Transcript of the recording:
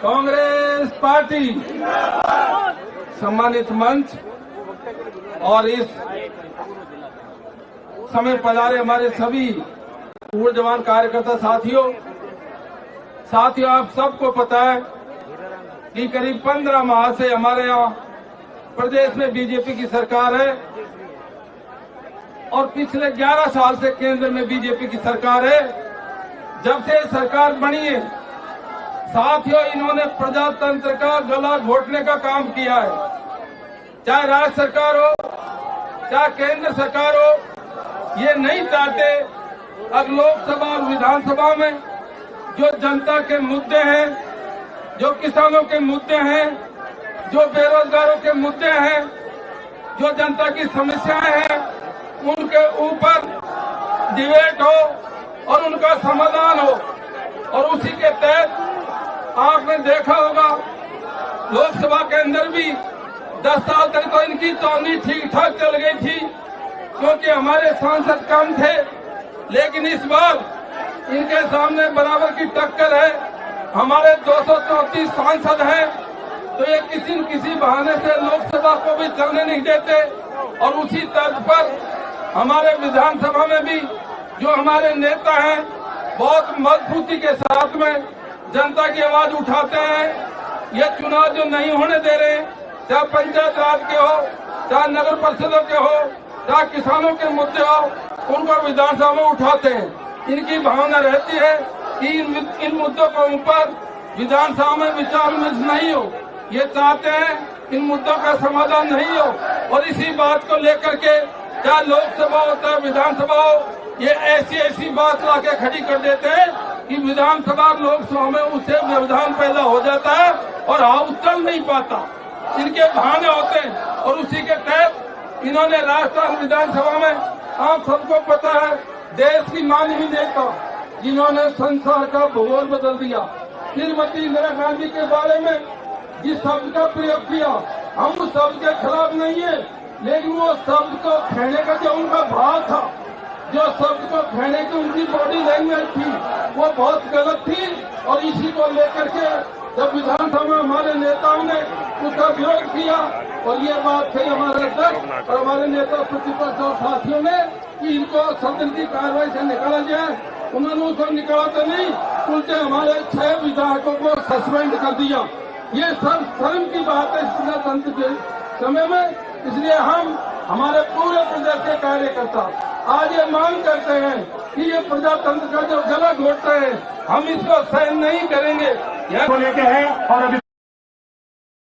Congress party, सम्मानित मंच और इस समय पधारे हमारे सभी ऊर्जावान कार्यकर्ता साथियों, आप सबको पता है कि करीब 15 माह से हमारे यहाँ प्रदेश में बीजेपी की सरकार है और पिछले 11 साल से केंद्र में बीजेपी की सरकार है। जब से सरकार बनी है साथियों, इन्होंने प्रजातंत्र का गला घोटने का काम किया है। चाहे राज्य सरकार हो चाहे केंद्र सरकार हो, ये नहीं चाहते अब लोकसभा और विधानसभा में जो जनता के मुद्दे हैं, जो किसानों के मुद्दे हैं, जो बेरोजगारों के मुद्दे हैं, जो जनता की समस्याएं हैं, उनके ऊपर डिबेट हो और उनका समाधान हो। और उसी के तहत आपने देखा होगा लोकसभा के अंदर भी 10 साल तक तो इनकी चौनी ठीक ठाक चल गई थी क्योंकि हमारे सांसद कम थे, लेकिन इस बार इनके सामने बराबर की टक्कर है। हमारे 234 सांसद हैं, तो ये किसी न किसी बहाने से लोकसभा को भी चलने नहीं देते। और उसी तर्ज पर हमारे विधानसभा में भी जो हमारे नेता हैं बहुत मजबूती के साथ में जनता की आवाज उठाते हैं। ये चुनाव जो नहीं होने दे रहे, चाहे पंचायत राज के हो, चाहे नगर परिषदों के हो, चाहे किसानों के मुद्दे हो, उनको विधानसभा में उठाते हैं। इनकी भावना रहती है कि इन मुद्दों के ऊपर विधानसभा में विचार विमर्श नहीं हो। ये चाहते हैं इन मुद्दों का समाधान नहीं हो और इसी बात को लेकर के चाहे लोकसभा हो चाहे विधानसभा हो, ये ऐसी बात लाके खड़ी कर देते हैं कि विधानसभा लोकसभा में उससे व्यवधान पैदा हो जाता है और हाउस चल नहीं पाता। इनके बहाने होते हैं और उसी के तहत इन्होंने राजस्थान विधानसभा में, आप सबको पता है, देश की माननीय नेता जिन्होंने संसार का भूगोल बदल दिया, श्रीमती इंदिरा गांधी के बारे में जिस शब्द का प्रयोग किया, हम उस शब्द के खिलाफ नहीं है, लेकिन वो शब्द को कहने का जो उनका भाव था, जो शब्द को कहने की उनकी बॉडी लैंग्वेज थी, वो बहुत गलत थी। और इसी को लेकर के जब विधानसभा में हमारे नेताओं ने उसका विरोध किया और ये बात कही हमारे अध्यक्ष और हमारे नेता प्रतिपक्ष और साथियों ने कि इनको सदन की कार्रवाई से निकाला जाए, उन्होंने उसको निकाला तो नहीं, उल्टे हमारे 6 विधायकों को सस्पेंड कर दिया। ये सब शर्म की बात है इस प्रजातंत्र के समय में। इसलिए हम हमारे पूरे प्रदेश के कार्यकर्ता आज ये मांग करते हैं कि ये प्रजातंत्र का जो गला घोटते हैं, हम इसको सहन नहीं करेंगे। को लेके है और अभी